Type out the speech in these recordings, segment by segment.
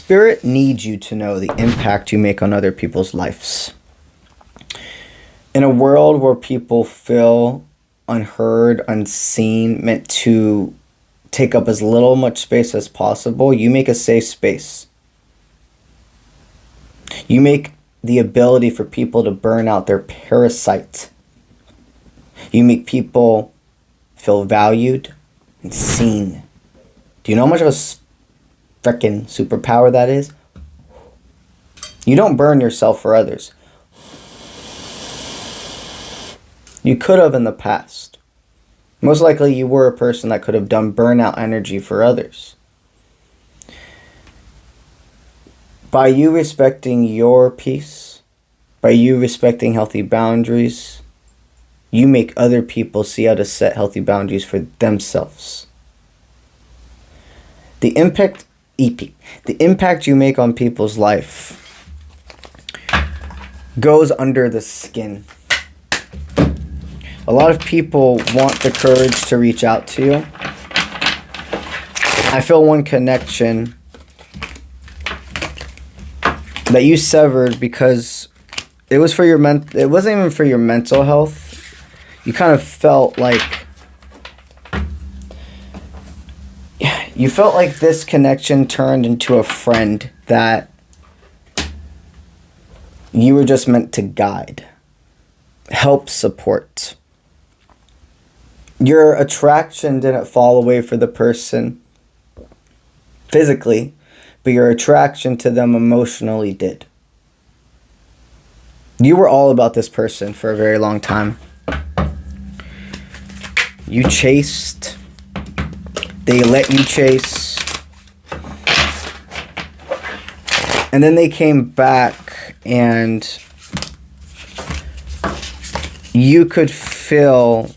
Spirit needs you to know the impact you make on other people's lives. In a world where people feel unheard, unseen, meant to take up as much space as possible, you make a safe space. You make the ability for people to burn out their parasite. You make people feel valued and seen. Do you know how much of a frickin' superpower that is? You don't burn yourself for others. You could have in the past. Most likely you were a person that could have done burnout energy for others. By you respecting your peace, by you respecting healthy boundaries, you make other people see how to set healthy boundaries for themselves. The impact you make on people's life goes under the skin. A lot of people want the courage to reach out to you. I feel one connection that you severed because it was for your it wasn't even for your mental health. You kind of felt like this connection turned into a friend that you were just meant to guide, help, support. Your attraction didn't fall away for the person physically, but your attraction to them emotionally did. You were all about this person for a very long time. You chased. They let you chase. And then they came back and you could feel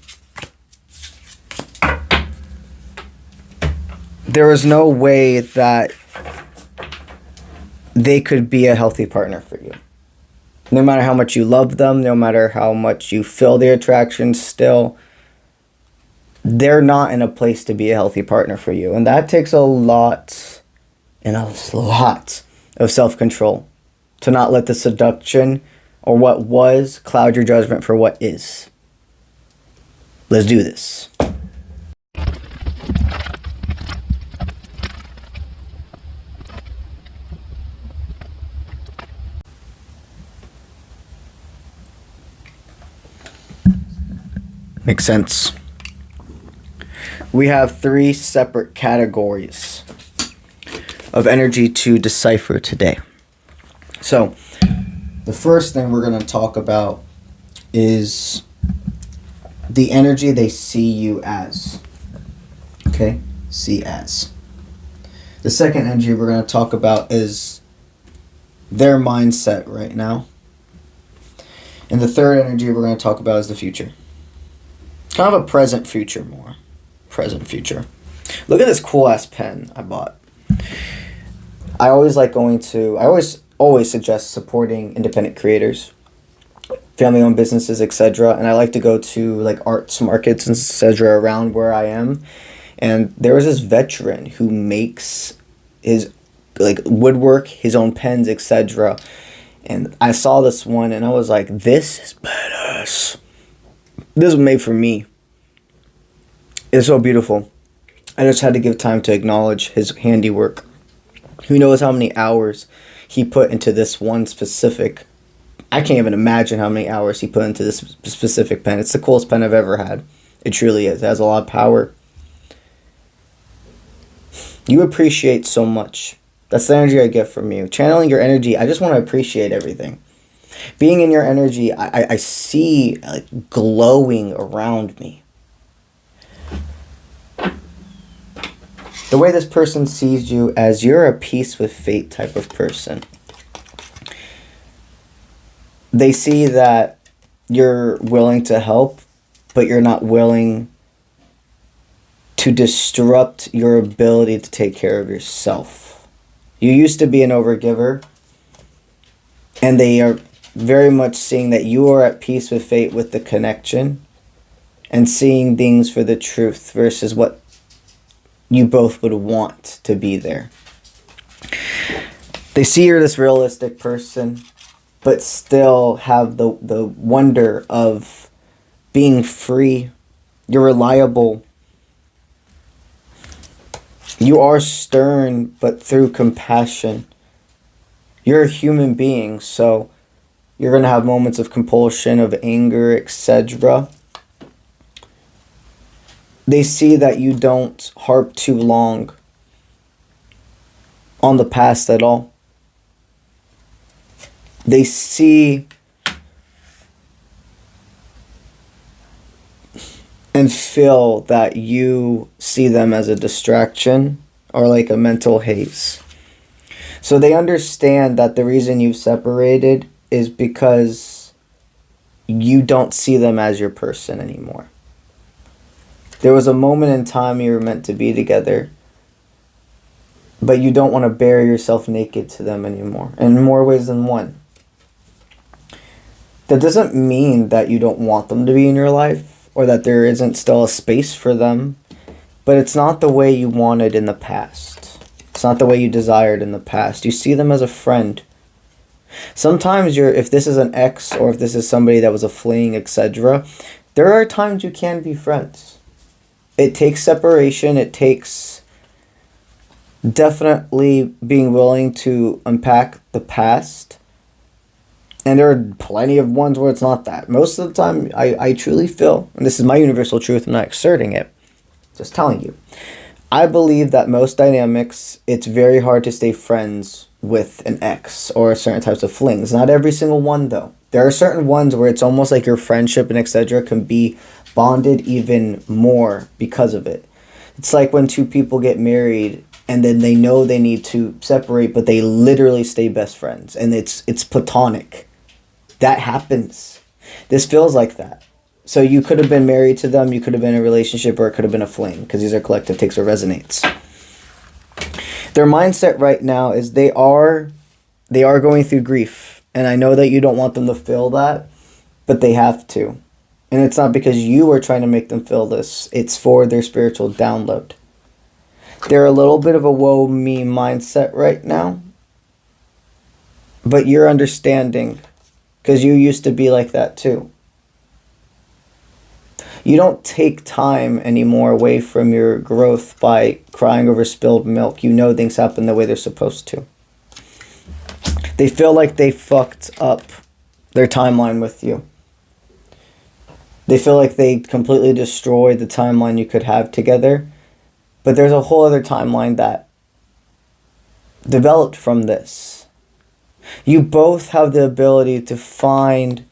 there was no way that they could be a healthy partner for you. No matter how much you love them, no matter how much you feel their attraction still, they're not in a place to be a healthy partner for you. And that takes a lot of self-control to not let the seduction or what was cloud your judgment for what is. Let's do this. Makes sense. We have 3 separate categories of energy to decipher today. So, the first thing we're going to talk about is the energy they see you as. Okay? See as. The second energy we're going to talk about is their mindset right now. And the third energy we're going to talk about is the future. Kind of a present future more. Present future. Look at this cool ass pen I bought. I always suggest supporting independent creators, family owned businesses, etc. And I like to go to like arts markets and etc. around where I am. And there was this veteran who makes his like woodwork, his own pens, etc. And I saw this one and I was like, this is badass. This was made for me. It's so beautiful. I just had to give time to acknowledge his handiwork. Who knows how many hours he put into this one specific... I can't even imagine how many hours he put into this specific pen. It's the coolest pen I've ever had. It truly is. It has a lot of power. You appreciate so much. That's the energy I get from you. Channeling your energy, I just want to appreciate everything. Being in your energy, I see like glowing around me. The way this person sees you as you're a peace with fate type of person. They see that you're willing to help, but you're not willing to disrupt your ability to take care of yourself. You used to be an overgiver, and they are very much seeing that you are at peace with fate with the connection and seeing things for the truth versus what you both would want to be there. They see you're this realistic person, but still have the wonder of being free. You're reliable. You are stern, but through compassion. You're a human being, so you're going to have moments of compulsion, of anger, etc. They see that you don't harp too long on the past at all. They see and feel that you see them as a distraction or like a mental haze. So they understand that the reason you've separated is because you don't see them as your person anymore. There was a moment in time you were meant to be together, but you don't want to bare yourself naked to them anymore, in more ways than one. That doesn't mean that you don't want them to be in your life or that there isn't still a space for them, but it's not the way you wanted in the past. It's not the way you desired in the past. You see them as a friend. Sometimes if this is an ex or if this is somebody that was a fling, etc., there are times you can be friends. It takes separation. It takes definitely being willing to unpack the past. And there are plenty of ones where it's not that. Most of the time, I truly feel, and this is my universal truth, I'm not exerting it, just telling you. I believe that most dynamics, it's very hard to stay friends with an ex or certain types of flings. Not every single one, though. There are certain ones where it's almost like your friendship and etc. can be bonded even more because of it. It's like when two people get married and then they know they need to separate, but they literally stay best friends. And it's platonic. That happens. This feels like that. So you could have been married to them, you could have been in a relationship, or it could have been a fling, because these are collective takes or resonates. Their mindset right now is they are going through grief. And I know that you don't want them to feel that, but they have to. And it's not because you are trying to make them feel this. It's for their spiritual download. They're a little bit of a woe me mindset right now. But you're understanding, because you used to be like that too. You don't take time anymore away from your growth by crying over spilled milk. You know things happen the way they're supposed to. They feel like they fucked up their timeline with you. They feel like they completely destroyed the timeline you could have together. But there's a whole other timeline that developed from this. You both have the ability to find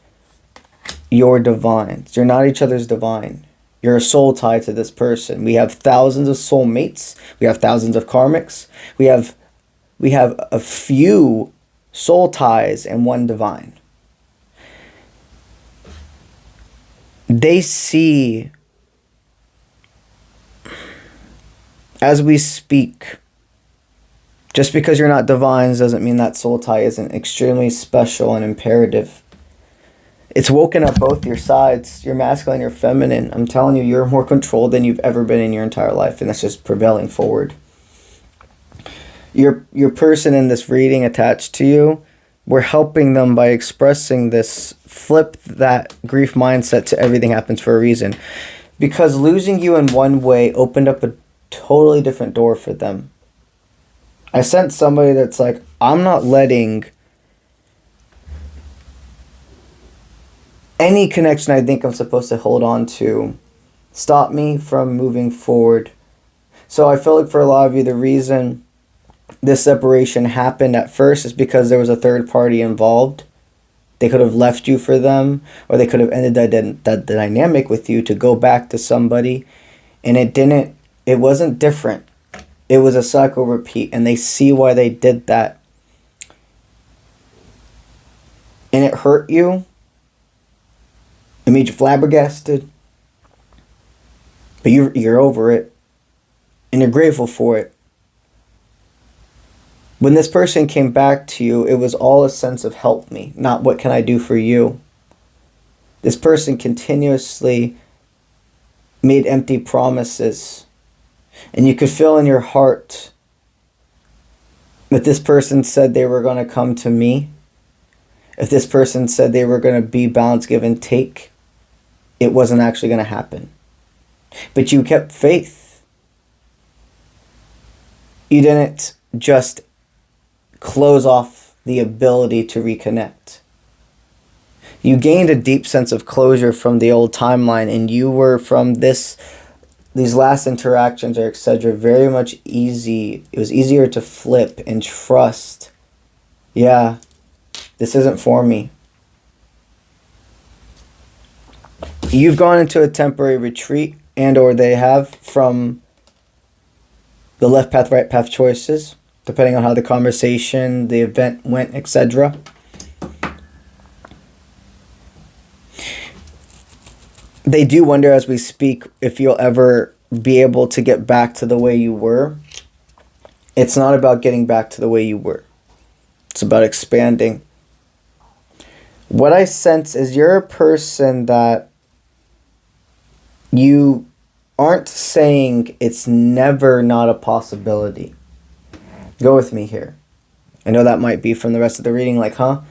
your divines. You're not each other's divine. You're a soul tie to this person. We have thousands of soulmates. We have thousands of karmics. We have a few soul ties and one divine. They see, as we speak, just because you're not divines doesn't mean that soul tie isn't extremely special and imperative. It's woken up both your sides, your masculine, your feminine. I'm telling you, you're more controlled than you've ever been in your entire life, and that's just prevailing forward. Your person in this reading attached to you, we're helping them by expressing this, flip that grief mindset to everything happens for a reason. Because losing you in one way opened up a totally different door for them. I sent somebody that's like, I'm not letting any connection I think I'm supposed to hold on to stop me from moving forward. So I feel like for a lot of you, the reason this separation happened at first is because there was a third party involved. They could have left you for them, or they could have ended that dynamic with you to go back to somebody. And it wasn't different. It was a cycle repeat, and they see why they did that. And it hurt you. It made you flabbergasted. But you're over it. And you're grateful for it. When this person came back to you, it was all a sense of help me, not what can I do for you. This person continuously made empty promises. And you could feel in your heart If this person said they were going to come to me, if this person said they were going to be balanced, give and take, it wasn't actually going to happen. But you kept faith. You didn't just close off the ability to reconnect. You gained a deep sense of closure from the old timeline, and you were from these last interactions, or etc., very much easy. It was easier to flip and trust. Yeah, this isn't for me. You've gone into a temporary retreat, and or they have, from the left path, right path choices, depending on how the conversation, the event went, etc. They do wonder as we speak if you'll ever be able to get back to the way you were. It's not about getting back to the way you were. It's about expanding. What I sense is you're a person that you aren't saying it's never not a possibility. Go with me here. I know that might be from the rest of the reading, like, huh?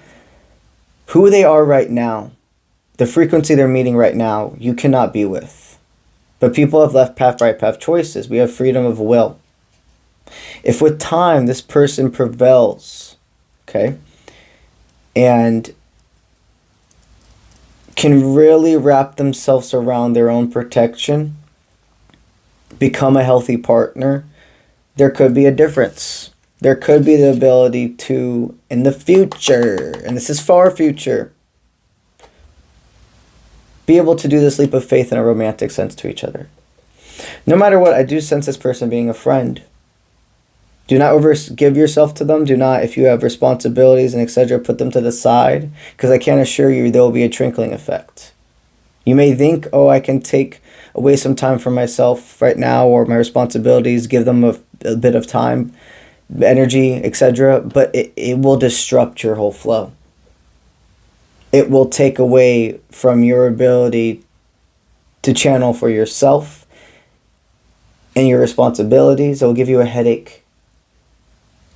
Who they are right now, the frequency they're meeting right now, you cannot be with. But people have left path, right path choices. We have freedom of will. If with time this person prevails, okay, and can really wrap themselves around their own protection, become a healthy partner, there could be a difference. There could be the ability to, in the future, and this is far future, be able to do this leap of faith in a romantic sense to each other. No matter what, I do sense this person being a friend. Do not give yourself to them. Do not, if you have responsibilities and etc., put them to the side, because I can assure you there will be a trickling effect. You may think, oh, I can take away some time from myself right now, or my responsibilities, give them a bit of time, energy, etc., but it will disrupt your whole flow. It will take away from your ability to channel for yourself and your responsibilities. It will give you a headache.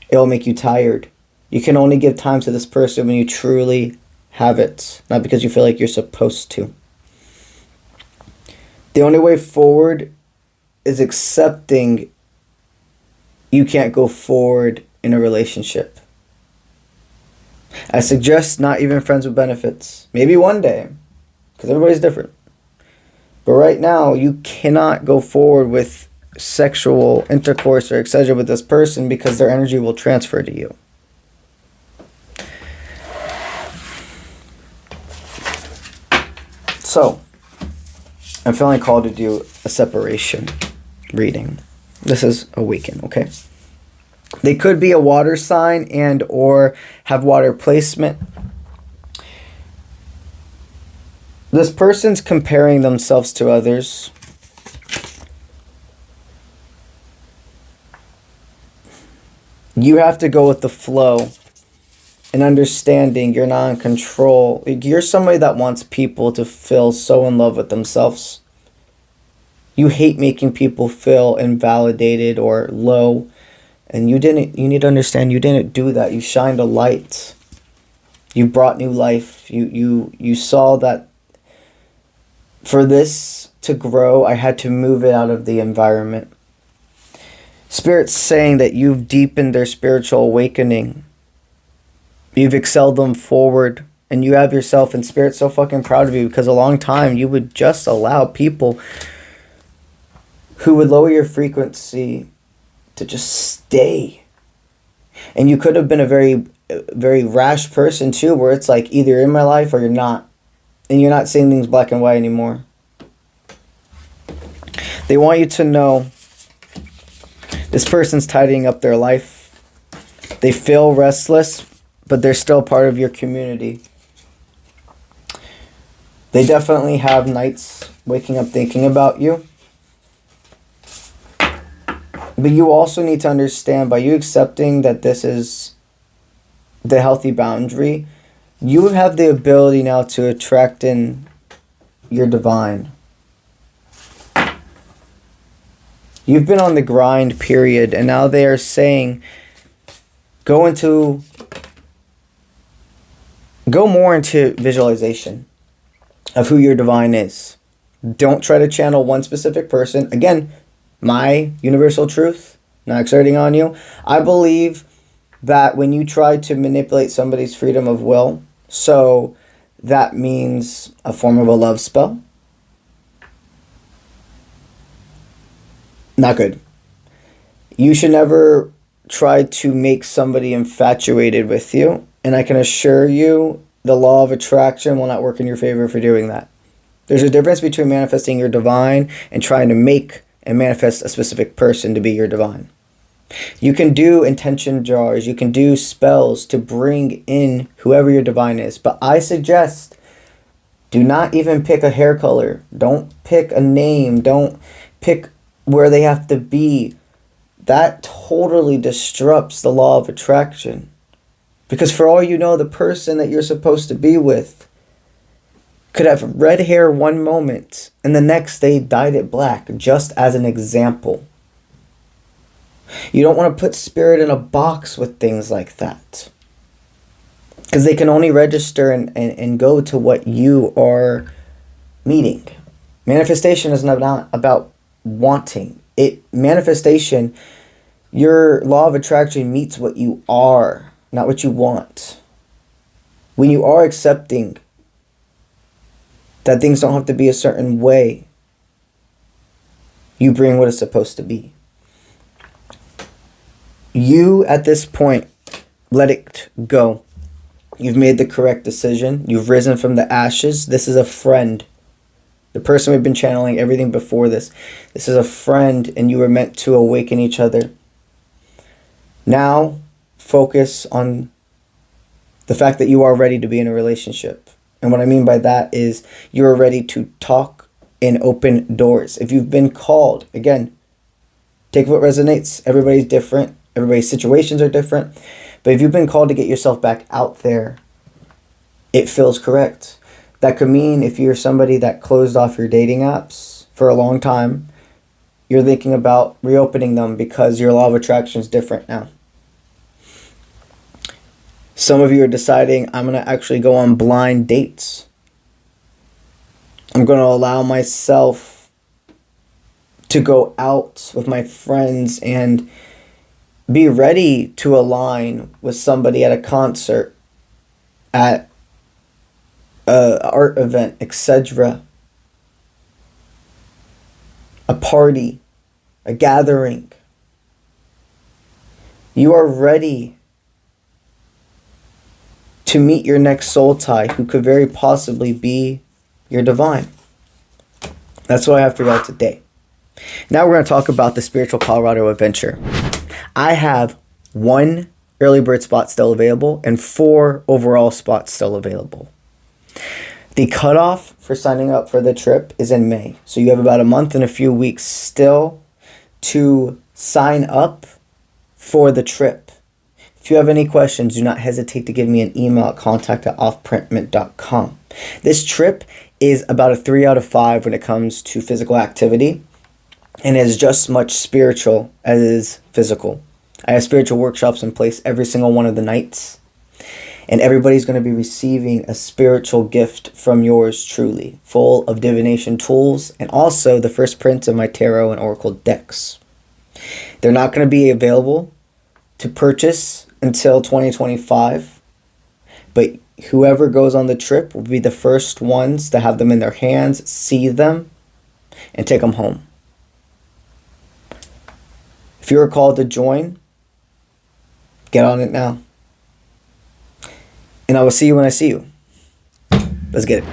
It will make you tired. You can only give time to this person when you truly have it, not because you feel like you're supposed to. The only way forward is accepting you can't go forward in a relationship. I suggest not even friends with benefits. Maybe one day, because everybody's different. But right now, you cannot go forward with sexual intercourse or etc. with this person, because their energy will transfer to you. So, I'm feeling called to do a separation reading. This is Awaken, okay? They could be a water sign and or have water placement. This person's comparing themselves to others. You have to go with the flow and understanding you're not in control. You're somebody that wants people to feel so in love with themselves. You hate making people feel invalidated or low. And you need to understand you didn't do that. You shined a light. You brought new life. You saw that for this to grow, I had to move it out of the environment. Spirit's saying that you've deepened their spiritual awakening. You've excelled them forward. And you have yourself, and Spirit's so fucking proud of you, because a long time you would just allow people who would lower your frequency to just stay. And you could have been a very, very rash person too, where it's like either you're in my life or you're not. And you're not seeing things black and white anymore. They want you to know this person's tidying up their life. They feel restless, but they're still part of your community. They definitely have nights waking up thinking about you. But you also need to understand, by you accepting that this is the healthy boundary, you have the ability now to attract in your divine. You've been on the grind, period, and now they are saying, Go more into visualization of who your divine is. Don't try to channel one specific person. Again, my universal truth, not exerting on you. I believe that when you try to manipulate somebody's freedom of will, so that means a form of a love spell. Not good. You should never try to make somebody infatuated with you. And I can assure you, the law of attraction will not work in your favor for doing that. There's a difference between manifesting your divine and trying to make and manifest a specific person to be your divine. You can do intention jars. You can do spells to bring in whoever your divine is. But I suggest do not even pick a hair color. Don't pick a name. Don't pick where they have to be. That totally disrupts the law of attraction. Because for all you know, the person that you're supposed to be with could have red hair one moment and the next they dyed it black, just as an example. You don't want to put spirit in a box with things like that. Because they can only register and go to what you are meeting. Manifestation is not about wanting. Manifestation, your law of attraction meets what you are, not what you want. When you are accepting that things don't have to be a certain way, you bring what it's supposed to be. You, at this point, let it go. You've made the correct decision. You've risen from the ashes. This is a friend. The person we've been channeling, everything before this. This is a friend, and you were meant to awaken each other. Now, focus on the fact that you are ready to be in a relationship. And what I mean by that is you are ready to talk and open doors. If you've been called, again, take what resonates. Everybody's different. Everybody's situations are different. But if you've been called to get yourself back out there, it feels correct. That could mean if you're somebody that closed off your dating apps for a long time, you're thinking about reopening them because your law of attraction is different now. Some of you are deciding, I'm going to actually go on blind dates. I'm going to allow myself to go out with my friends and be ready to align with somebody at a concert, at an art event, etc. A party, a gathering. You are ready to meet your next soul tie who could very possibly be your divine. That's what I have for y'all today. Now we're going to talk about the Spiritual Colorado Adventure. I have 1 early bird spot still available and 4 overall spots still available. The cutoff for signing up for the trip is in May. So you have about a month and a few weeks still to sign up for the trip. If you have any questions, do not hesitate to give me an email at contact@offprintment.com. This trip is about a 3 out of 5 when it comes to physical activity, and is just as much spiritual as it is physical. I have spiritual workshops in place every single one of the nights, and everybody's going to be receiving a spiritual gift from yours truly, full of divination tools, and also the first prints of my tarot and oracle decks. They're not going to be available to purchase until 2025, but whoever goes on the trip will be the first ones to have them in their hands, see them, and take them home. If you're called to join, get on it now. And I will see you when I see you. Let's get it.